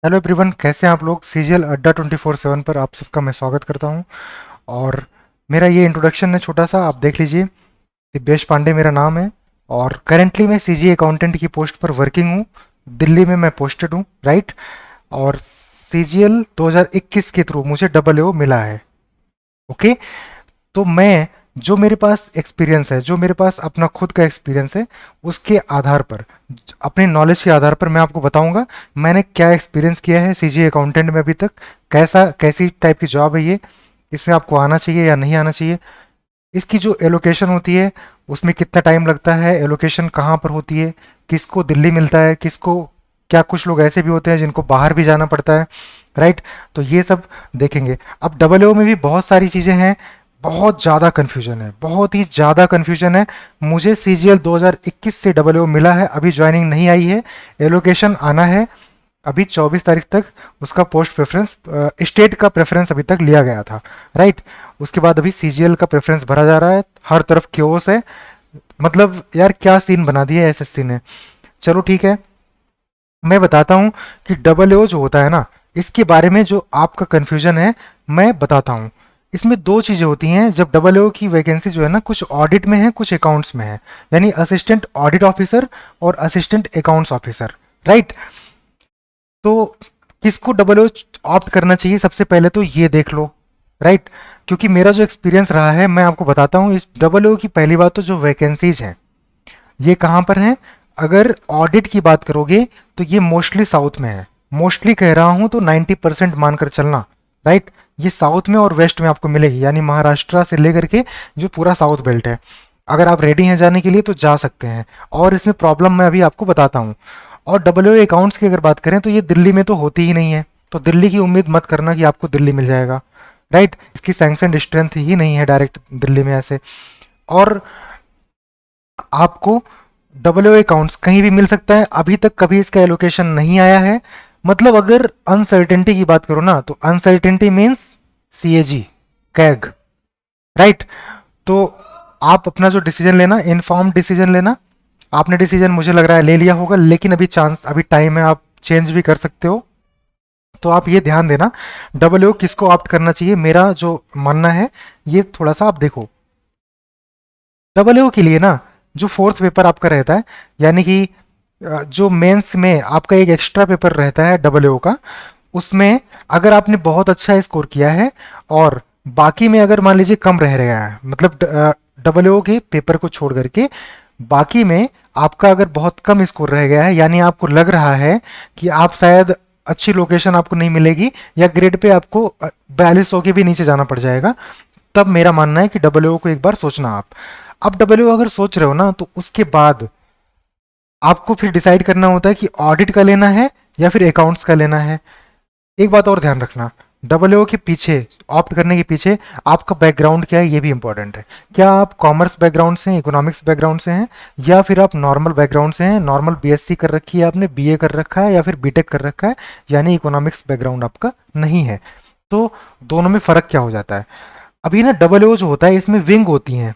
Hello everyone, कैसे हैं आप लोग। सीजीएल अड्डा 24/7 पर आप सबका मैं स्वागत करता हूं। और मेरा ये इंट्रोडक्शन है छोटा सा, आप देख लीजिए। दिव्येश पांडे मेरा नाम है और करेंटली मैं सीजीए अकाउंटेंट की पोस्ट पर वर्किंग हूँ। दिल्ली में मैं पोस्टेड हूँ, राइट। और सीजीएल 2021 के थ्रू मुझे डबल ओ मिला है। ओके। तो मैं, जो मेरे पास एक्सपीरियंस है, जो मेरे पास अपना खुद का एक्सपीरियंस है, उसके आधार पर, अपने नॉलेज के आधार पर मैं आपको बताऊंगा मैंने क्या एक्सपीरियंस किया है सीजीए अकाउंटेंट में अभी तक। कैसी टाइप की जॉब है ये, इसमें आपको आना चाहिए या नहीं आना चाहिए। इसकी जो एलोकेशन होती है उसमें कितना टाइम लगता है, एलोकेशन कहाँ पर होती है, किसको दिल्ली मिलता है, किसको क्या, कुछ लोग ऐसे भी होते हैं जिनको बाहर भी जाना पड़ता है, राइट। तो ये सब देखेंगे। अब डबल ओ में भी बहुत सारी चीज़ें हैं, बहुत ज़्यादा कन्फ्यूजन है, बहुत ही ज़्यादा कन्फ्यूजन है। मुझे सीजीएल 2021 से डबल ओ मिला है, अभी ज्वाइनिंग नहीं आई है, एलोकेशन आना है अभी 24 तारीख तक। उसका पोस्ट प्रेफरेंस, स्टेट का प्रेफरेंस अभी तक लिया गया था, राइट। उसके बाद अभी सीजीएल का प्रेफरेंस भरा जा रहा है, हर तरफ क्योस है। मतलब यार क्या सीन बना दिया है एसएससी ने। चलो ठीक है, मैं बताता हूँ कि डबल ओ जो होता है ना, इसके बारे में जो आपका कन्फ्यूजन है मैं बताता हूँ। इसमें दो चीज़ें होती हैं जब डबल ओ की वैकेंसी जो है ना, कुछ ऑडिट में है कुछ अकाउंट्स में है, यानी असिस्टेंट ऑडिट ऑफिसर और असिस्टेंट अकाउंट्स ऑफिसर, राइट। तो किसको डबल ओ ऑप्ट करना चाहिए, सबसे पहले तो ये देख लो, राइट। क्योंकि मेरा जो एक्सपीरियंस रहा है मैं आपको बताता हूँ। इस डबल ओ की पहली बात तो जो वैकेंसीज हैं ये कहाँ पर हैं। अगर ऑडिट की बात करोगे तो ये मोस्टली साउथ में है। मोस्टली कह रहा हूँ तो 90% मानकर चलना, राइट। ये साउथ में और वेस्ट में आपको मिलेगी, यानी महाराष्ट्र से लेकर के जो पूरा साउथ बेल्ट है। अगर आप रेडी हैं जाने के लिए तो जा सकते हैं। और इसमें प्रॉब्लम मैं अभी आपको बताता हूँ। और डब्ल्यू अकाउंट्स की अगर बात करें तो ये दिल्ली में तो होती ही नहीं है, तो दिल्ली की उम्मीद मत करना कि आपको दिल्ली मिल जाएगा, राइट। इसकी सैंक्शन स्ट्रेंथ ही नहीं है डायरेक्ट दिल्ली में ऐसे। और आपको डब्ल्यू अकाउंट्स कहीं भी मिल सकता है, अभी तक कभी इसका एलोकेशन नहीं आया है। मतलब अगर अनसर्टेनिटी की बात करो ना, तो uncertainty means CAG, CAG, right. तो आप अपना जो डिसीजन लेना, इन्फॉर्म डिसीजन लेना। आपने डिसीजन मुझे लग रहा है ले लिया होगा, लेकिन अभी चांस, अभी टाइम है, आप चेंज भी कर सकते हो। तो आप ये ध्यान देना डब्ल्यू किसको ऑप्ट करना चाहिए। मेरा जो मानना है ये थोड़ा सा आप देखो। डब्ल्यू के लिए ना, जो फोर्थ पेपर आपका रहता है, यानी कि जो मेंस में आपका एक एक्स्ट्रा पेपर रहता है डब्ल्यू का, उसमें अगर आपने बहुत अच्छा स्कोर किया है और बाकी में अगर मान लीजिए कम रह गया है, मतलब डब्ल्यू के पेपर को छोड़ करके बाकी में आपका अगर बहुत कम स्कोर रह गया है, यानी आपको लग रहा है कि आप शायद अच्छी लोकेशन आपको नहीं मिलेगी या ग्रेड पे आपको 4200 के भी नीचे जाना पड़ जाएगा, तब मेरा मानना है कि डब्ल्यू को एक बार सोचना आप। अब डब्ल्यू अगर सोच रहे हो ना, तो उसके बाद आपको फिर डिसाइड करना होता है कि ऑडिट का लेना है या फिर अकाउंट्स का लेना है। एक बात और ध्यान रखना, डब्ल्यू के पीछे, ऑप्ट करने के पीछे आपका बैकग्राउंड क्या है ये भी इंपॉर्टेंट है। क्या आप कॉमर्स बैकग्राउंड से हैं, इकोनॉमिक्स बैकग्राउंड से हैं, या फिर आप नॉर्मल बैकग्राउंड से हैं, नॉर्मल बीएससी कर रखी है आपने, बीए कर रखा है या फिर बीटेक कर रखा है, यानी इकोनॉमिक्स बैकग्राउंड आपका नहीं है। तो दोनों में फ़र्क क्या हो जाता है। अभी ना डब्ल्यू जो होता है इसमें विंग होती हैं,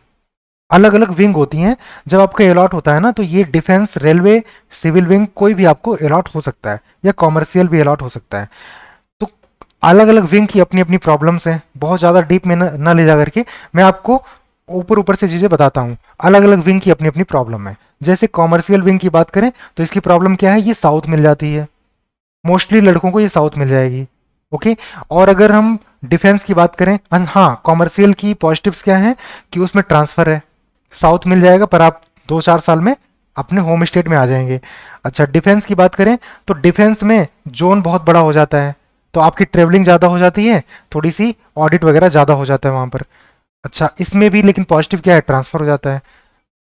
अलग अलग विंग होती हैं। जब आपका अलॉट होता है ना, तो ये डिफेंस, रेलवे, सिविल विंग कोई भी आपको अलॉट हो सकता है, या कॉमर्शियल भी अलॉट हो सकता है। तो अलग अलग विंग की अपनी अपनी प्रॉब्लम्स हैं। बहुत ज़्यादा डीप में ना ले जा करके मैं आपको ऊपर ऊपर से चीज़ें बताता हूँ। अलग अलग विंग की अपनी अपनी प्रॉब्लम है। जैसे कॉमर्शियल विंग की बात करें तो इसकी प्रॉब्लम क्या है, ये साउथ मिल जाती है, मोस्टली लड़कों को ये साउथ मिल जाएगी। ओके। और अगर हम डिफेंस की बात करें, हाँ, कॉमर्शियल की पॉजिटिव्स क्या है कि उसमें ट्रांसफ़र है, साउथ मिल जाएगा, पर आप 2-4 साल में अपने होम स्टेट में आ जाएंगे। अच्छा, डिफेंस की बात करें तो डिफेंस में जोन बहुत बड़ा हो जाता है, तो आपकी ट्रेवलिंग ज़्यादा हो जाती है, थोड़ी सी ऑडिट वगैरह ज़्यादा हो जाता है वहाँ पर। अच्छा, इसमें भी लेकिन पॉजिटिव क्या है, ट्रांसफ़र हो जाता है।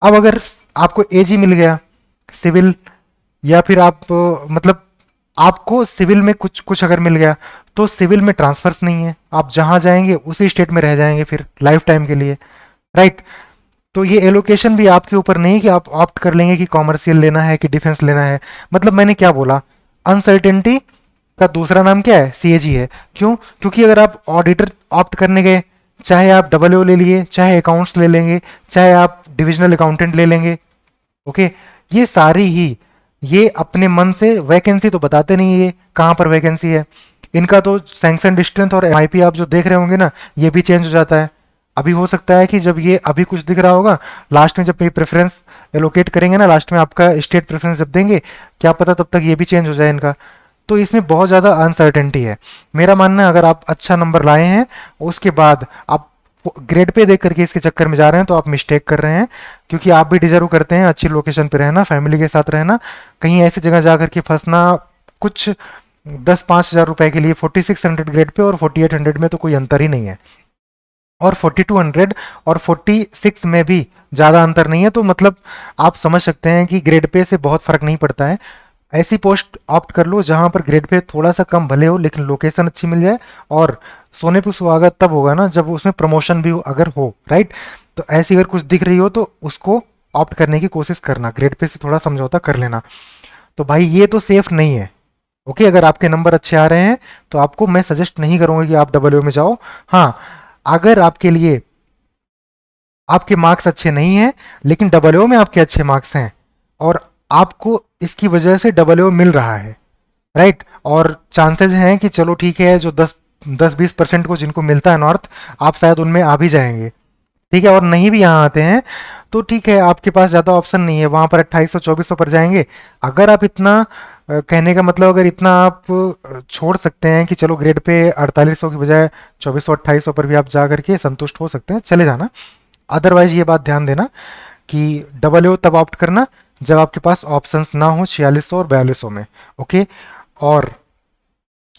अब अगर आपको एजी मिल गया सिविल, या फिर आप मतलब आपको सिविल में कुछ कुछ अगर मिल गया, तो सिविल में ट्रांसफर्स नहीं है, आप जहाँ जाएंगे उसी स्टेट में रह जाएंगे फिर लाइफ टाइम के लिए, राइट। तो ये एलोकेशन भी आपके ऊपर नहीं है कि आप ऑप्ट कर लेंगे कि कॉमर्शियल लेना है कि डिफेंस लेना है। मतलब मैंने क्या बोला, अनसर्टेनिटी का दूसरा नाम क्या है, सीएजी है। क्यों? क्योंकि अगर आप ऑडिटर ऑप्ट करने गए, चाहे आप डब्ल्यू ले लिए, चाहे अकाउंट्स ले लेंगे, चाहे आप डिविजनल अकाउंटेंट ले लेंगे, ओके, ये सारी ही ये अपने मन से वैकेंसी तो बताते नहीं है कहाँ पर वैकेंसी है। इनका तो सैंक्शन डिस्टेंस और एमआईपी आप जो देख रहे होंगे ना, ये भी चेंज हो जाता है। अभी हो सकता है कि जब ये अभी कुछ दिख रहा होगा, लास्ट में जब ये प्रेफरेंस एलोकेट करेंगे ना, लास्ट में आपका स्टेट प्रेफरेंस जब देंगे, क्या पता तब तक ये भी चेंज हो जाए इनका। तो इसमें बहुत ज़्यादा अनसर्टेनिटी है। मेरा मानना है अगर आप अच्छा नंबर लाए हैं, उसके बाद आप ग्रेड पे देख करके इसके चक्कर में जा रहे हैं, तो आप मिस्टेक कर रहे हैं। क्योंकि आप भी डिजर्व करते हैं अच्छी लोकेशन पे रहना, फैमिली के साथ रहना। कहीं ऐसी जगह जा करके फंसना, कुछ 10-5 हज़ार रुपए के लिए 4600 ग्रेड पे और 4800 में तो कोई अंतर ही नहीं है। और 4200 और 46 में भी ज़्यादा अंतर नहीं है। तो मतलब आप समझ सकते हैं कि ग्रेड पे से बहुत फर्क नहीं पड़ता है। ऐसी पोस्ट ऑप्ट कर लो जहां पर ग्रेड पे थोड़ा सा कम भले हो, लेकिन लोकेशन अच्छी मिल जाए। और सोने पे सुहागा तब होगा ना जब उसमें प्रमोशन भी अगर हो, राइट। तो ऐसी अगर कुछ दिख रही हो तो उसको ऑप्ट करने की कोशिश करना, ग्रेड पे से थोड़ा समझौता कर लेना। तो भाई ये तो सेफ नहीं है। ओके, अगर आपके नंबर अच्छे आ रहे हैं तो आपको मैं सजेस्ट नहीं करूंगा कि आप डब्ल्यू में जाओ। हाँ, अगर आपके लिए आपके मार्क्स अच्छे नहीं हैं, लेकिन डब्ल्यू में आपके अच्छे मार्क्स हैं और आपको इसकी वजह से डब्ल्यू मिल रहा है, राइट। और चांसेस हैं कि चलो ठीक है, जो 10-20% को जिनको मिलता है नॉर्थ, आप शायद उनमें आ भी जाएंगे, ठीक है। और नहीं भी यहाँ आते हैं तो ठीक है, आपके पास ज़्यादा ऑप्शन नहीं है, वहाँ पर 2800-2400 पर जाएंगे। अगर आप इतना कहने का मतलब अगर इतना आप छोड़ सकते हैं कि चलो ग्रेड पे 4800 की बजाय 2400-2800 पर भी आप जा करके संतुष्ट हो सकते हैं, चले जाना। अदरवाइज ये बात ध्यान देना कि डब्ल्यू तब ऑप्ट करना जब आपके पास ऑप्शंस ना हो 4600 और 4200 में। ओके, और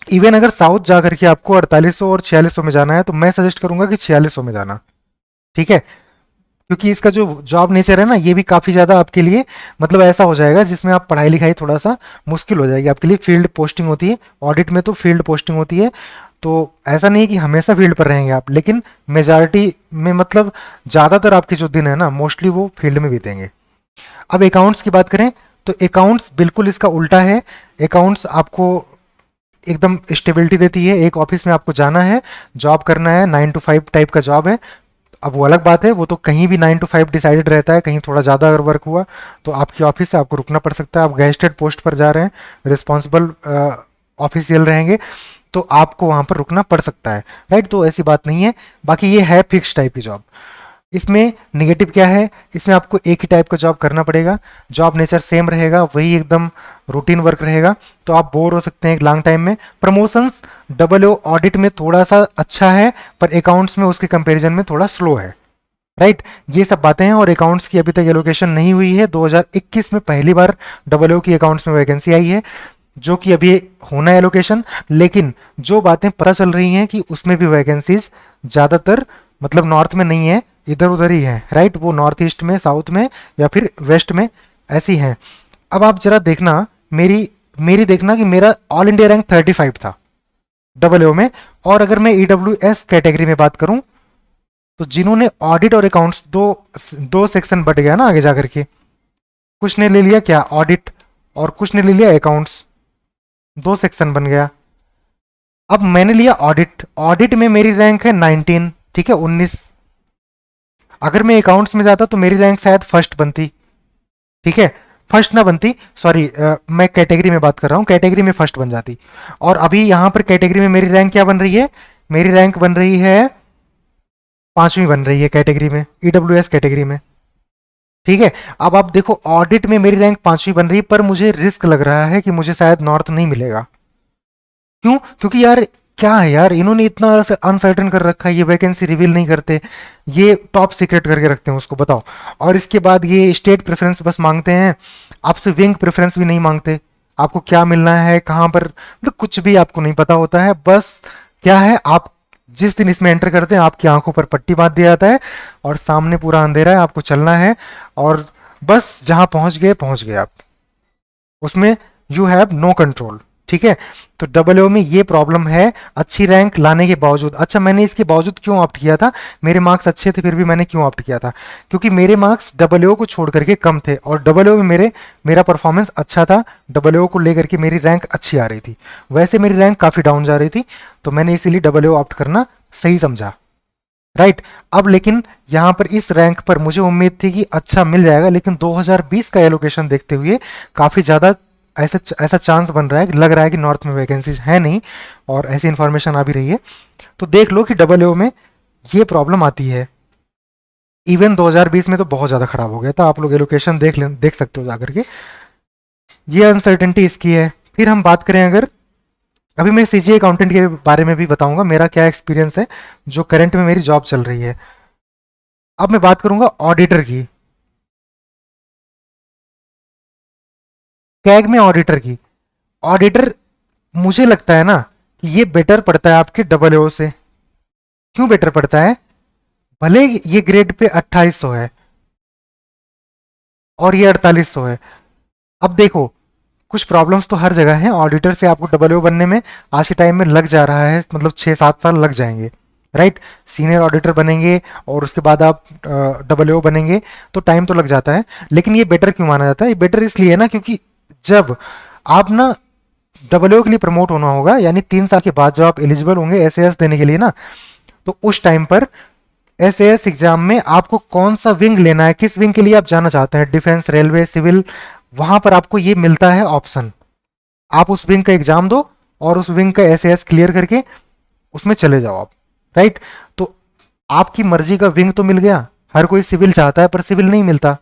इवन अगर साउथ जा करके आपको 4800 और 4600 में जाना है, तो मैं सजेस्ट करूंगा कि 4600 में जाना, ठीक है। क्योंकि इसका जो जॉब नेचर है ना, ये भी काफ़ी ज़्यादा आपके लिए मतलब ऐसा हो जाएगा जिसमें आप पढ़ाई लिखाई थोड़ा सा मुश्किल हो जाएगी आपके लिए। फील्ड पोस्टिंग होती है ऑडिट में, तो फील्ड पोस्टिंग होती है। तो ऐसा नहीं कि हमेशा फील्ड पर रहेंगे आप, लेकिन मेजॉरिटी में मतलब ज़्यादातर आपके जो दिन है ना, मोस्टली वो फील्ड में बीतेंगे। अब अकाउंट्स की बात करें तो अकाउंट्स बिल्कुल इसका उल्टा है। अकाउंट्स आपको एकदम स्टेबिलिटी देती है, एक ऑफिस में आपको जाना है, जॉब करना है, 9 to 5 टाइप का जॉब है। अब वो अलग बात है, वो तो कहीं भी 9 to 5 डिसाइडेड रहता है, कहीं थोड़ा ज़्यादा अगर वर्क हुआ तो आपकी ऑफिस से आपको रुकना पड़ सकता है। आप गेस्टेड पोस्ट पर जा रहे हैं, रिस्पॉन्सिबल ऑफिशियल रहेंगे, तो आपको वहाँ पर रुकना पड़ सकता है, राइट। तो ऐसी बात नहीं है। बाकी ये है फिक्स टाइप की जॉब। इसमें नेगेटिव क्या है, इसमें आपको एक ही टाइप का जॉब करना पड़ेगा, जॉब नेचर सेम रहेगा, वही एकदम रूटीन वर्क रहेगा। तो आप बोर हो सकते हैं एक लॉन्ग टाइम में। प्रमोशंस डब्ल्यू ऑडिट में थोड़ा सा अच्छा है, पर अकाउंट्स में उसके कंपैरिजन में थोड़ा स्लो है, राइट। ये सब बातें हैं। और अकाउंट्स की अभी तक एलोकेशन नहीं हुई है। 2021 में पहली बार डब्ल्यू की अकाउंट्स में वैकेंसी आई है, जो कि अभी होना है एलोकेशन। लेकिन जो बातें पता चल रही हैं कि उसमें भी वैकेंसीज ज़्यादातर मतलब नॉर्थ में नहीं है, इधर उधर ही है, राइट। वो नॉर्थ ईस्ट में, साउथ में या फिर वेस्ट में ऐसी हैं। अब आप जरा देखना, मेरी मेरी देखना कि मेरा ऑल इंडिया रैंक 35 था डब्ल्यू में। और अगर मैं EWS कैटेगरी में बात करूं, तो जिन्होंने ऑडिट और अकाउंट्स दो दो सेक्शन बट गया ना आगे जाकर के, कुछ ने ले लिया क्या ऑडिट और कुछ ने ले लिया अकाउंट्स, दो सेक्शन बन गया। अब मैंने लिया ऑडिट, ऑडिट में मेरी रैंक है 19, ठीक है, 19। अगर मैं अकाउंट्स में जाता तो मेरी रैंक शायद फर्स्ट बनती, ठीक है, फर्स्ट ना बनती, सॉरी, मैं कैटेगरी में बात कर रहा हूँ, कैटेगरी में फर्स्ट बन जाती। और अभी यहाँ पर कैटेगरी में मेरी रैंक क्या बन रही है, मेरी रैंक बन रही है 5वीं बन रही है कैटेगरी में, EWS कैटेगरी में, ठीक है। अब आप देखो, ऑडिट में मेरी रैंक 5वीं बन रही है, पर मुझे रिस्क लग रहा है कि मुझे शायद नॉर्थ नहीं मिलेगा। क्यों? क्योंकि यार क्या है यार, इन्होंने इतना अनसर्टेन कर रखा है, ये वैकेंसी रिवील नहीं करते, ये टॉप सीक्रेट करके रखते हैं उसको, बताओ। और इसके बाद ये स्टेट प्रेफरेंस बस मांगते हैं, आपसे विंग प्रेफरेंस भी नहीं मांगते। आपको क्या मिलना है, कहाँ पर, मतलब कुछ भी आपको नहीं पता होता है। बस क्या है, आप जिस दिन इसमें एंटर करते हैं आपकी आंखों पर पट्टी बांध दिया जाता है और सामने पूरा अंधेरा है, आपको चलना है और बस जहां पहुंच गए आप, उसमें यू हैव नो कंट्रोल, ठीक है। तो डब्ल्यू में ये प्रॉब्लम है, अच्छी रैंक लाने के बावजूद। अच्छा, मैंने इसके बावजूद क्यों ऑप्ट किया था, मेरे मार्क्स अच्छे थे फिर भी मैंने क्यों ऑप्ट किया था, क्योंकि मेरे मार्क्स डब्ल्यू को छोड़ करके कम थे और डब्ल्यू में मेरा परफॉर्मेंस अच्छा था, डब्ल्यू को लेकर के मेरी रैंक अच्छी आ रही थी। वैसे मेरी रैंक काफ़ी डाउन जा रही थी, तो मैंने इसीलिए डब्ल्यू ऑप्ट करना सही समझा। राइट। अब लेकिन यहाँ पर इस रैंक पर मुझे उम्मीद थी कि अच्छा मिल जाएगा, लेकिन 2020 का एलोकेशन देखते हुए काफ़ी ज़्यादा ऐसा ऐसा चांस बन रहा है कि लग रहा है कि नॉर्थ में वैकेंसीज है नहीं, और ऐसी इन्फॉर्मेशन आ भी रही है। तो देख लो कि डबल ओ में ये प्रॉब्लम आती है। इवन 2020 में तो बहुत ज़्यादा खराब हो गया था, आप लोग एलोकेशन देख सकते हो जाकर के। ये अनसर्टेनिटी इसकी है। फिर हम बात करें अगर, अभी मैं सीजीए अकाउंटेंट के बारे में भी बताऊंगा मेरा क्या एक्सपीरियंस है जो करंट में मेरी जॉब चल रही है। अब मैं बात करूंगा ऑडिटर की, कैग में ऑडिटर की। ऑडिटर मुझे लगता है ना कि ये बेटर पड़ता है आपके डबल ओ से। क्यों बेटर पड़ता है? भले ये ग्रेड पे 2800 है और ये 4800 है। अब देखो, कुछ प्रॉब्लम्स तो हर जगह हैं, ऑडिटर से आपको डबल ओ बनने में आज के टाइम में लग जा रहा है, मतलब 6-7 साल लग जाएंगे, राइट। सीनियर ऑडिटर बनेंगे और उसके बाद आप डबल ओ बनेंगे, तो टाइम तो लग जाता है। लेकिन ये बेटर क्यों माना जाता है? ये बेटर इसलिए है ना क्योंकि जब आप ना डबल ओ के लिए प्रमोट होना होगा, यानी 3 साल के बाद जब आप एलिजिबल होंगे एसएएस देने के लिए ना, तो उस टाइम पर एसएएस एग्जाम में आपको कौन सा विंग लेना है, किस विंग के लिए आप जाना चाहते हैं, डिफेंस, रेलवे, सिविल, वहां पर आपको ये मिलता है ऑप्शन। आप उस विंग का एग्जाम दो और उस विंग का एसएएस क्लियर करके उसमें चले जाओ आप, राइट। तो आपकी मर्जी का विंग तो मिल गया। हर कोई सिविल चाहता है पर सिविल नहीं मिलता,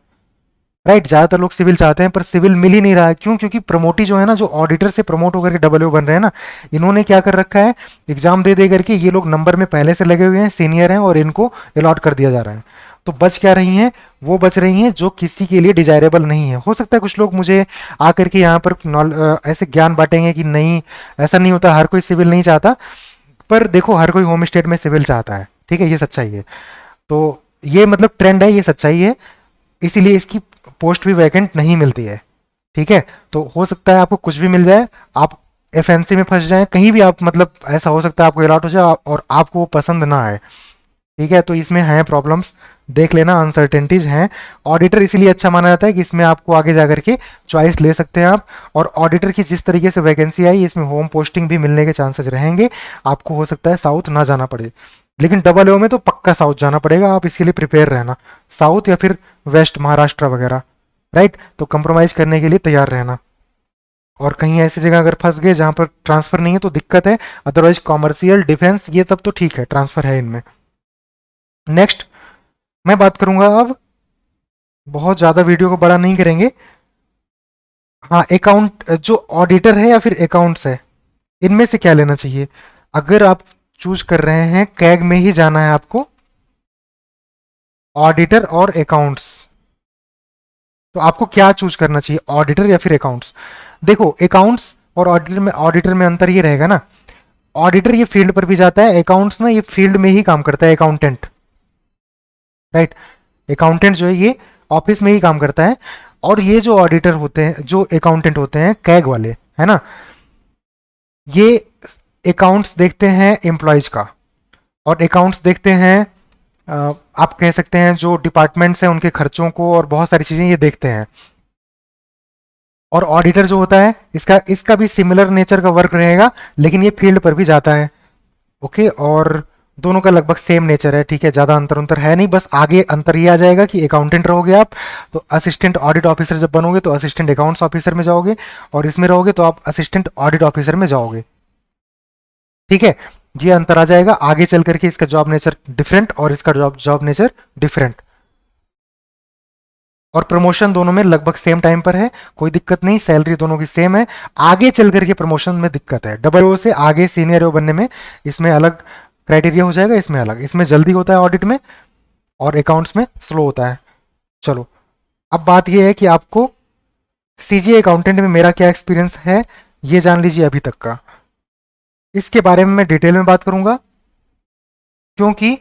राइट। ज्यादातर लोग सिविल चाहते हैं पर सिविल मिल ही नहीं रहा है। क्यों? क्योंकि प्रमोटी जो है ना, जो ऑडिटर से प्रमोट होकर के डबल ओ बन रहे हैं ना, इन्होंने क्या कर रखा है, एग्जाम दे दे करके ये लोग नंबर में पहले से लगे हुए हैं, सीनियर हैं, और इनको अलॉट कर दिया जा रहा है। तो बच क्या रही हैं? वो बच रही हैं जो किसी के लिए डिजायरेबल नहीं है। हो सकता है कुछ लोग मुझे आकर के यहाँ पर ऐसे ज्ञान बांटेंगे कि नहीं, ऐसा नहीं होता, हर कोई सिविल नहीं चाहता। पर देखो, हर कोई होम स्टेट में सिविल चाहता है, ठीक है, ये सच्चाई है। तो ये मतलब ट्रेंड है, ये सच्चाई है। इसीलिए इसकी पोस्ट भी वैकेंट नहीं मिलती है, ठीक है। तो हो सकता है आपको कुछ भी मिल जाए, आप एफएनसी में फंस जाए, कहीं भी आप, मतलब ऐसा हो सकता है आपको अलॉट हो जाए और आपको वो पसंद ना आए, ठीक है। तो इसमें हैं प्रॉब्लम्स, देख लेना, अनसर्टेनिटीज हैं। ऑडिटर इसीलिए अच्छा माना जाता है कि इसमें आपको आगे जाकर के चॉइस ले सकते हैं आप। और ऑडिटर की जिस तरीके से वैकेंसी आई, इसमें होम पोस्टिंग भी मिलने के चांसेस रहेंगे। आपको हो सकता है साउथ ना जाना पड़े, लेकिन डबल ओ में तो पक्का साउथ जाना पड़ेगा, आप इसके लिए प्रिपेयर रहना। साउथ या फिर वेस्ट, महाराष्ट्र वगैरह, राइट। तो कंप्रोमाइज करने के लिए तैयार रहना। और कहीं ऐसी जगह अगर फंस गए जहां पर ट्रांसफर नहीं है तो दिक्कत है। अदरवाइज कॉमर्शियल, डिफेंस, ये सब तो ठीक है, ट्रांसफर है इनमें। नेक्स्ट मैं बात करूंगा अब, बहुत ज़्यादा वीडियो को बड़ा नहीं करेंगे। हाँ, अकाउंट, जो ऑडिटर है या फिर अकाउंट्स है, इनमें से क्या लेना चाहिए? अगर आप चूज कर रहे हैं कैग में ही जाना है आपको, ऑडिटर और अकाउंट्स, तो आपको क्या चूज करना चाहिए, ऑडिटर या फिर अकाउंट्स? देखो, अकाउंट्स और ऑडिटर में अंतर ये रहेगा ना, ऑडिटर ये फील्ड पर भी जाता है, अकाउंट्स ना ये फील्ड में ही काम करता है, अकाउंटेंट, राइट। अकाउंटेंट जो है ये ऑफिस में ही काम करता है। और ये जो ऑडिटर होते हैं, जो अकाउंटेंट होते हैं कैग वाले, है ना, ये अकाउंट्स देखते हैं एम्प्लॉयज का, और अकाउंट्स देखते हैं, आप कह सकते हैं जो डिपार्टमेंट्स हैं उनके खर्चों को, और बहुत सारी चीजें ये देखते हैं। और ऑडिटर जो होता है, इसका इसका भी सिमिलर नेचर का वर्क रहेगा, लेकिन ये फील्ड पर भी जाता है, ओके। और दोनों का लगभग सेम नेचर है, ठीक है, ज़्यादा अंतर अंतर है नहीं। बस आगे अंतर ये आ जाएगा कि अकाउंटेंट रहोगे आप तो असिस्टेंट ऑडिट ऑफिसर जब बनोगे तो असिस्टेंट अकाउंट्स ऑफिसर में जाओगे, और इसमें रहोगे तो आप असिस्टेंट ऑडिट ऑफिसर में जाओगे, ठीक है। ये अंतर आ जाएगा आगे चल करके, इसका जॉब नेचर डिफरेंट और इसका जॉब जॉब नेचर डिफरेंट। और प्रमोशन दोनों में लगभग सेम टाइम पर है, कोई दिक्कत नहीं, सैलरी दोनों की सेम है। आगे चल करके प्रमोशन में दिक्कत है, डबल ओ से आगे सीनियर ओ बनने में, इसमें अलग क्राइटेरिया हो जाएगा, इसमें अलग, इसमें जल्दी होता है ऑडिट में, और अकाउंट्स में स्लो होता है। चलो, अब बात यह है कि आपको सीजीए अकाउंटेंट में मेरा क्या एक्सपीरियंस है, ये जान लीजिए अभी तक का। इसके बारे में मैं डिटेल में बात करूंगा, क्योंकि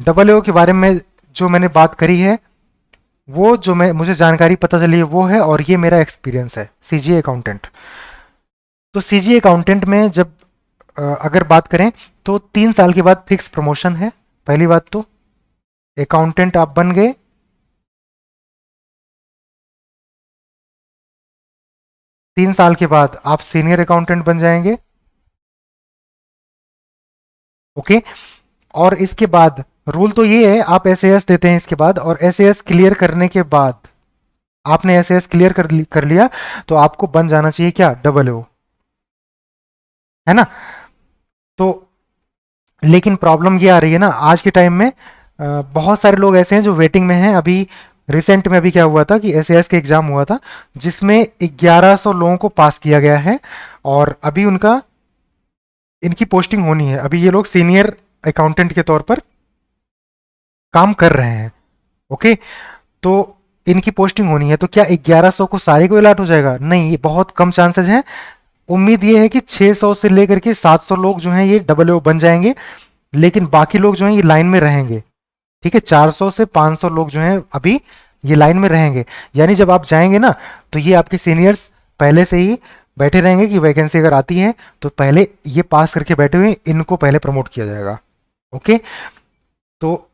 डबल ओ के बारे में जो मैंने बात करी है, वो जो मैं मुझे जानकारी पता चली है वो है, और ये मेरा एक्सपीरियंस है सीजीए अकाउंटेंट। तो सीजीए अकाउंटेंट में जब अगर बात करें तो 3 साल के बाद फिक्स प्रमोशन है। पहली बात तो अकाउंटेंट आप बन गए, 3 साल के बाद आप सीनियर अकाउंटेंट बन जाएंगे, ओके। और इसके बाद रूल तो ये है, आप एस देते हैं इसके बाद, और एस क्लियर करने के बाद, आपने एस क्लियर कर लिया तो आपको बन जाना चाहिए क्या, डबल ओ, है ना। तो लेकिन प्रॉब्लम ये आ रही है ना आज के टाइम में, बहुत सारे लोग ऐसे हैं जो वेटिंग में हैं। अभी रिसेंट में अभी क्या हुआ था कि एस के एग्जाम हुआ था, जिसमें 1100 लोगों को पास किया गया है, और अभी उनका इनकी पोस्टिंग होनी है। अभी ये लोग सीनियर अकाउंटेंट के तौर पर काम कर रहे हैं। ओके, तो इनकी पोस्टिंग होनी है, तो क्या 1100 को सारे को अलॉट हो जाएगा? नहीं, ये बहुत कम चांसेस हैं। उम्मीद ये है कि 600 से लेकर के 700 लोग जो हैं ये डबल ओ बन जाएंगे, लेकिन बाकी लोग जो हैं ये लाइन में रहेंगे। ठीक है, 400 से 500 लोग जो हैं अभी ये लाइन में रहेंगे। यानी जब आप जाएंगे ना, तो ये आपके सीनियर्स पहले से ही बैठे रहेंगे कि वैकेंसी अगर आती है तो पहले ये पास करके बैठे हुए इनको पहले प्रमोट किया जाएगा। ओके, तो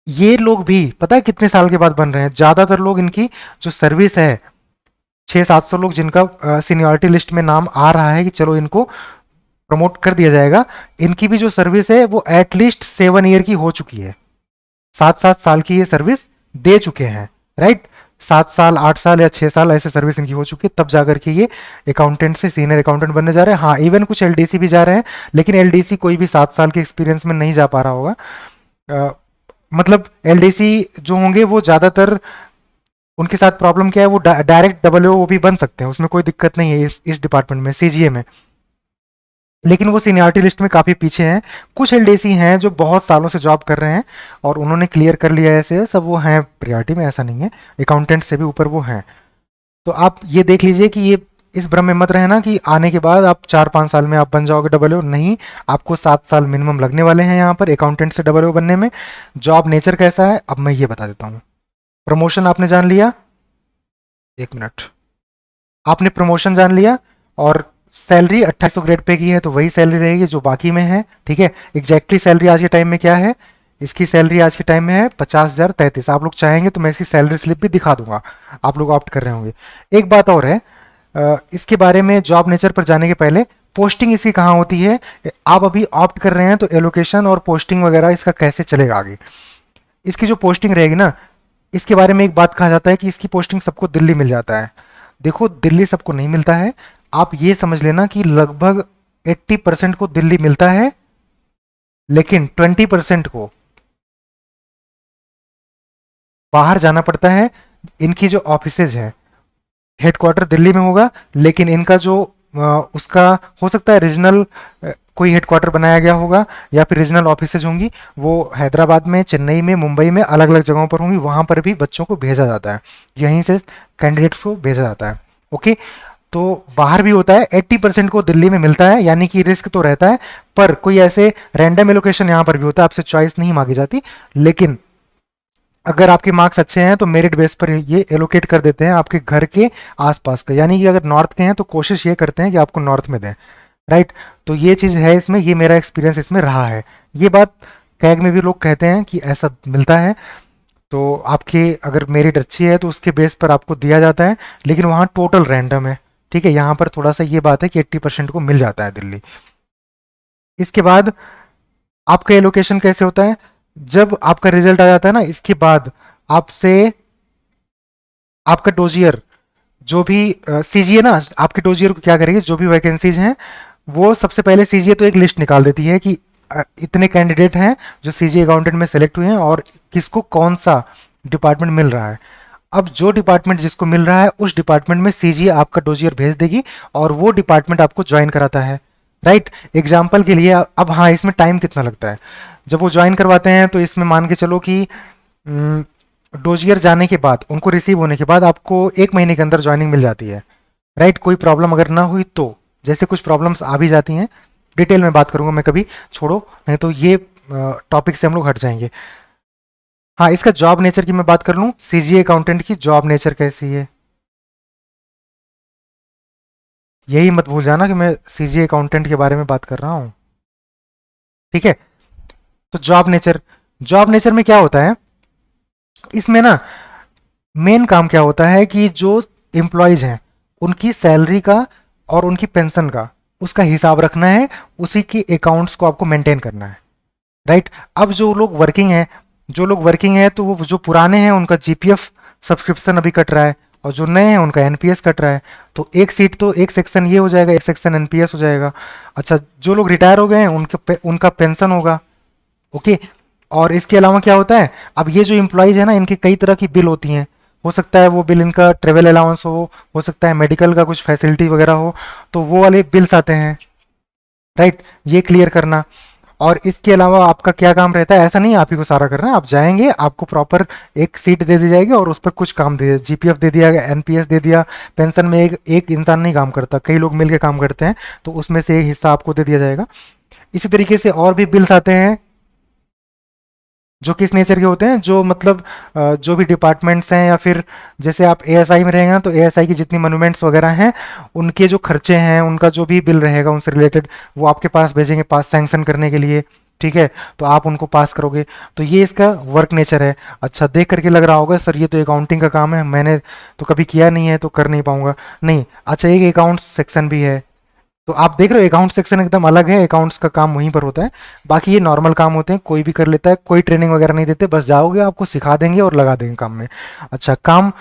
ये लोग भी पता है कितने साल के बाद बन रहे हैं? ज्यादातर लोग इनकी जो सर्विस है, 600-700 लोग जिनका सीनियरिटी लिस्ट में नाम आ रहा है कि चलो इनको प्रमोट कर दिया जाएगा, इनकी भी जो सर्विस है वो एटलीस्ट 7 ईयर की हो चुकी है। 7-7 साल की ये सर्विस दे चुके हैं, राइट। 7 साल, 8 साल या 6 साल ऐसे सर्विस इनकी हो चुकी है, तब जाकर के ये अकाउंटेंट से सीनियर अकाउंटेंट बनने जा रहे हैं। हाँ, इवन कुछ एलडीसी भी जा रहे हैं, लेकिन एलडीसी कोई भी 7 साल के एक्सपीरियंस में नहीं जा पा रहा होगा। मतलब एलडीसी जो होंगे वो ज़्यादातर, उनके साथ प्रॉब्लम क्या है, वो डायरेक्ट डबल ओ भी बन सकते हैं, उसमें कोई दिक्कत नहीं है इस डिपार्टमेंट में, सीजीए में। लेकिन वो सीनियरिटी लिस्ट में काफ़ी पीछे हैं। कुछ एलडीसी हैं जो बहुत सालों से जॉब कर रहे हैं और उन्होंने क्लियर कर लिया है ऐसे, सब वो हैं प्रायोरिटी में, ऐसा नहीं है। अकाउंटेंट से भी ऊपर वो हैं। तो आप ये देख लीजिए कि ये इस भ्रम में मत रहना कि आने के बाद आप 4-5 साल में आप बन जाओगे डबल ओ। नहीं, आपको 7 साल मिनिमम लगने वाले हैं यहाँ पर अकाउंटेंट से डबल ओ बनने में। जॉब नेचर कैसा है अब मैं ये बता देता हूँ। प्रमोशन आपने जान लिया, 1 मिनट, आपने प्रमोशन जान लिया, और सैलरी 2800 ग्रेड पे की है तो वही सैलरी रहेगी जो बाकी में है। ठीक है, एग्जैक्टली सैलरी आज के टाइम में क्या है, इसकी सैलरी आज के टाइम में है 50,033। आप लोग चाहेंगे तो मैं इसकी सैलरी स्लिप भी दिखा दूंगा, आप लोग ऑप्ट कर रहे होंगे। एक बात और है, इसके बारे में जॉब नेचर पर जाने के पहले, पोस्टिंग इसकी कहाँ होती है? आप अभी ऑप्ट कर रहे हैं तो एलोकेशन और पोस्टिंग वगैरह इसका कैसे चलेगा आगे। इसकी जो पोस्टिंग रहेगी ना, इसके बारे में एक बात कहा जाता है कि इसकी पोस्टिंग सबको दिल्ली मिल जाता है। देखो, दिल्ली सबको नहीं मिलता है, आप ये समझ लेना कि लगभग 80% को दिल्ली मिलता है, लेकिन 20% को बाहर जाना पड़ता है। इनकी जो ऑफिसेज है, हेडक्वार्टर दिल्ली में होगा, लेकिन इनका जो उसका हो सकता है रीजनल कोई हेडक्वार्टर बनाया गया होगा, या फिर रीजनल ऑफिसेज होंगी, वो हैदराबाद में, चेन्नई में, मुंबई में, अलग अलग जगहों पर होंगी। वहां पर भी बच्चों को भेजा जाता है, यहीं से कैंडिडेट्स को भेजा जाता है। ओके, तो बाहर भी होता है। 80% को दिल्ली में मिलता है, यानी कि रिस्क तो रहता है, पर कोई ऐसे रैंडम एलोकेशन यहाँ पर भी होता है, आपसे चॉइस नहीं मांगी जाती। लेकिन अगर आपके मार्क्स अच्छे हैं तो मेरिट बेस पर ये एलोकेट कर देते हैं आपके घर के आसपास का, यानी कि अगर नॉर्थ के हैं तो कोशिश ये करते हैं कि आपको नॉर्थ में दें, राइट। तो ये चीज़ है इसमें, ये मेरा एक्सपीरियंस इसमें रहा है। ये बात कैग में भी लोग कहते हैं कि ऐसा मिलता है। तो आपके अगर मेरिट अच्छी है तो उसके बेस पर आपको दिया जाता है, लेकिन वहाँ टोटल रैंडम है। ठीक है, यहाँ पर थोड़ा सा ये बात है कि 80% को मिल जाता है दिल्ली। इसके बाद आपका एलोकेशन कैसे होता है? जब आपका रिजल्ट आ जाता है ना, इसके बाद आपसे आपका डोजियर, जो भी सीजीए ना, आपके डोजियर को क्या करेगी, जो भी वैकेंसीज हैं वो सबसे पहले सीजीए तो एक लिस्ट निकाल देती है कि इतने कैंडिडेट हैं जो सीजीए अकाउंटेंट में सेलेक्ट हुए हैं और किसको कौन सा डिपार्टमेंट मिल रहा है। अब जो डिपार्टमेंट जिसको मिल रहा है उस डिपार्टमेंट में सीजीए आपका डोजियर भेज देगी और वो डिपार्टमेंट आपको ज्वाइन कराता है, राइट। एग्जाम्पल के लिए, अब हाँ, इसमें टाइम कितना लगता है जब वो ज्वाइन करवाते हैं, तो इसमें मान के चलो कि डोजियर जाने के बाद, उनको रिसीव होने के बाद आपको 1 महीने के अंदर ज्वाइनिंग मिल जाती है, राइट। कोई प्रॉब्लम अगर ना हुई तो, जैसे कुछ प्रॉब्लम्स आ भी जाती हैं, डिटेल में बात करूंगा मैं कभी, छोड़ो, नहीं तो ये टॉपिक से हम लोग हट जाएंगे। हाँ, इसका जॉब नेचर की मैं बात कर लूँ, सीजीए अकाउंटेंट की जॉब नेचर कैसी है, यही मत भूल जाना कि मैं सीजीए अकाउंटेंट के बारे में बात कर रहा हूँ। ठीक है, तो जॉब नेचर में क्या होता है, इसमें ना मेन काम क्या होता है कि जो एम्प्लॉयज हैं उनकी सैलरी का और उनकी पेंशन का, उसका हिसाब रखना है, उसी की अकाउंट्स को आपको मेंटेन करना है, राइट। अब जो लोग वर्किंग हैं, जो लोग वर्किंग है तो वो जो पुराने हैं उनका जीपीएफ सब्सक्रिप्शन अभी कट रहा है, और जो नए हैं उनका एनपीएस कट रहा है। तो एक सीट तो एक सेक्शन ये हो जाएगा, एक सेक्शन एनपीएस हो जाएगा। अच्छा, जो लोग रिटायर हो गए हैं उनका पेंशन होगा। ओके। और इसके अलावा क्या होता है, अब ये जो इम्प्लॉयज है ना, इनके कई तरह की बिल होती हैं। हो सकता है वो बिल इनका ट्रेवल अलाउंस हो सकता है मेडिकल का कुछ फैसिलिटी वगैरह हो, तो वो वाले बिल्स आते हैं। राइट, ये क्लियर करना। और इसके अलावा आपका क्या काम रहता है, ऐसा नहीं है आप ही को सारा करना है। आप जाएंगे, आपको प्रॉपर एक सीट दे दी जाएगी और उस पर कुछ काम दे दिया, जीपीएफ दे दिया, एनपीएस दे दिया। पेंशन में एक एक इंसान नहीं काम करता, कई लोग मिलकर काम करते हैं, तो उसमें से एक हिस्सा आपको दे दिया जाएगा। इसी तरीके से और भी बिल्स आते हैं जो किस नेचर के होते हैं, जो मतलब जो भी डिपार्टमेंट्स हैं, या फिर जैसे आप एएसआई में रहेंगे तो एएसआई की जितनी मोन्यूमेंट्स वगैरह हैं, उनके जो खर्चे हैं, उनका जो भी बिल रहेगा उनसे रिलेटेड, वो आपके पास भेजेंगे पास सैंक्शन करने के लिए। ठीक है, तो आप उनको पास करोगे। तो ये इसका वर्क नेचर है। अच्छा, देख करके लग रहा होगा सर ये तो अकाउंटिंग का काम है, मैंने तो कभी किया नहीं है तो कर नहीं पाऊंगा। नहीं, अच्छा, एक अकाउंट सेक्शन भी है। तो आप देख रहे हो अकाउंट सेक्शन एकदम अलग है, अकाउंट्स का काम वहीं पर होता है। बाकी ये नॉर्मल काम होते हैं, कोई भी कर लेता है, कोई ट्रेनिंग वगैरह नहीं देते, बस जाओगे आपको सिखा देंगे और लगा देंगे काम में। अच्छा, काम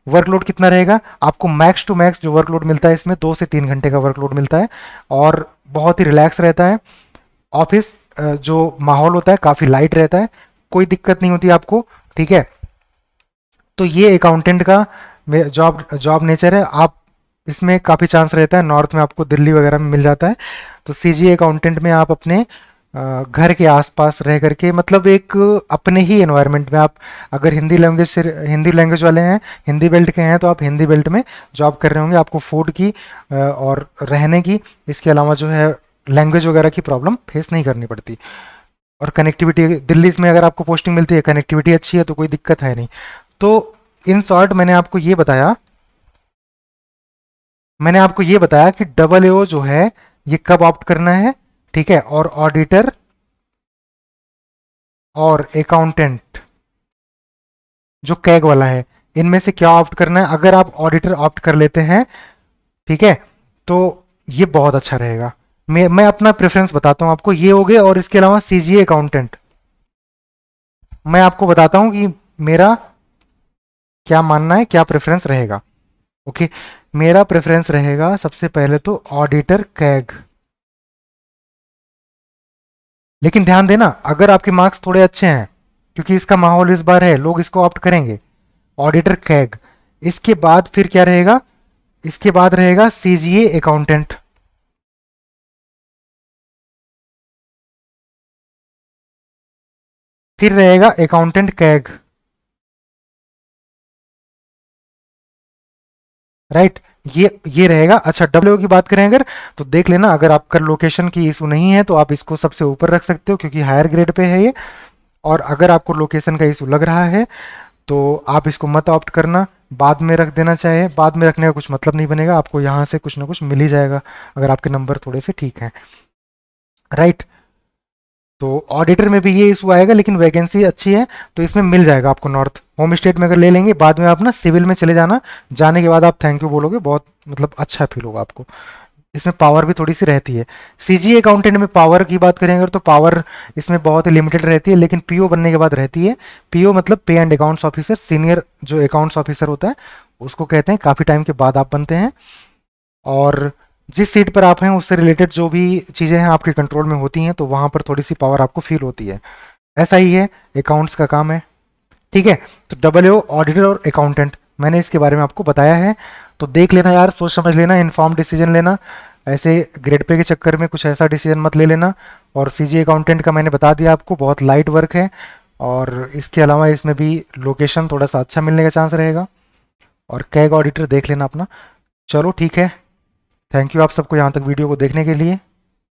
वर्कलोड कितना रहेगा, आपको मैक्स टू मैक्स जो वर्कलोड मिलता है इसमें 2 से 3 घंटे का वर्कलोड मिलता है, और बहुत ही रिलैक्स रहता है। ऑफिस जो माहौल होता है काफ़ी लाइट रहता है, कोई दिक्कत नहीं होती आपको। ठीक है, तो ये अकाउंटेंट का जॉब जॉब नेचर है। आप इसमें काफ़ी चांस रहता है, नॉर्थ में आपको दिल्ली वगैरह में मिल जाता है। तो सीजीए अकाउंटेंट में आप अपने घर के आसपास रह करके, मतलब एक अपने ही एनवायरनमेंट में आप, अगर हिंदी लैंग्वेज वाले हैं, हिंदी बेल्ट के हैं, तो आप हिंदी बेल्ट में जॉब कर रहे होंगे। आपको फूड की और रहने की, इसके अलावा जो है लैंग्वेज वगैरह की प्रॉब्लम फेस नहीं करनी पड़ती। और कनेक्टिविटी, दिल्ली में अगर आपको पोस्टिंग मिलती है, कनेक्टिविटी अच्छी है, तो कोई दिक्कत है नहीं। तो इन शॉर्ट मैंने आपको ये बताया कि डबल एओ जो है ये कब ऑप्ट करना है। ठीक है, और ऑडिटर और अकाउंटेंट जो कैग वाला है, इनमें से क्या ऑप्ट करना है। अगर आप ऑडिटर ऑप्ट कर लेते हैं, ठीक है, तो ये बहुत अच्छा रहेगा। मैं अपना प्रेफरेंस बताता हूं आपको, ये हो गए। और इसके अलावा सीजीए अकाउंटेंट, मैं आपको बताता हूं कि मेरा क्या मानना है, क्या प्रेफरेंस रहेगा। ओके, मेरा प्रेफरेंस रहेगा सबसे पहले तो ऑडिटर कैग। लेकिन ध्यान देना, अगर आपके मार्क्स थोड़े अच्छे हैं, क्योंकि इसका माहौल इस बार है, लोग इसको ऑप्ट करेंगे, ऑडिटर कैग। इसके बाद फिर क्या रहेगा, इसके बाद रहेगा सीजीए अकाउंटेंट। फिर रहेगा अकाउंटेंट कैग। राइट, ये रहेगा। अच्छा, डब्ल्यू की बात करें अगर, तो देख लेना, अगर आपका लोकेशन की इशू नहीं है तो आप इसको सबसे ऊपर रख सकते हो, क्योंकि हायर ग्रेड पे है ये। और अगर आपको लोकेशन का इशू लग रहा है तो आप इसको मत ऑप्ट करना, बाद में रख देना। चाहे बाद में रखने का कुछ मतलब नहीं बनेगा, आपको यहाँ से कुछ ना कुछ मिल ही जाएगा अगर आपके नंबर थोड़े से ठीक हैं। राइट, तो ऑडिटर में भी ये इशू आएगा, लेकिन वैकेंसी अच्छी है तो इसमें मिल जाएगा आपको। नॉर्थ होम स्टेट में अगर ले लेंगे, बाद में आप ना सिविल में चले जाना, जाने के बाद आप थैंक यू बोलोगे, बहुत मतलब अच्छा फील होगा आपको। इसमें पावर भी थोड़ी सी रहती है। सीजी अकाउंटेंट में पावर की बात करें अगर, तो पावर इसमें बहुत ही लिमिटेड रहती है, लेकिन पीओ बनने के बाद रहती है। पीओ मतलब पे एंड अकाउंट्स ऑफिसर, सीनियर जो अकाउंट्स ऑफिसर होता है उसको कहते हैं। काफ़ी टाइम के बाद आप बनते हैं, और जिस सीट पर आप हैं उससे रिलेटेड जो भी चीज़ें हैं आपके कंट्रोल में होती हैं, तो वहाँ पर थोड़ी सी पावर आपको फील होती है। ऐसा ही है, अकाउंट्स का काम है। ठीक है, तो डबल ओ ऑडिटर और अकाउंटेंट मैंने इसके बारे में आपको बताया है। तो देख लेना यार, सोच समझ लेना, इन्फॉर्म डिसीजन लेना, ऐसे ग्रेड पे के चक्कर में कुछ ऐसा डिसीजन मत ले लेना। और सीजी अकाउंटेंट का मैंने बता दिया आपको, बहुत लाइट वर्क है, और इसके अलावा इसमें भी लोकेशन थोड़ा सा अच्छा मिलने का चांस रहेगा। और कैग ऑडिटर देख लेना अपना। चलो ठीक है, थैंक यू आप सबको यहाँ तक वीडियो को देखने के लिए।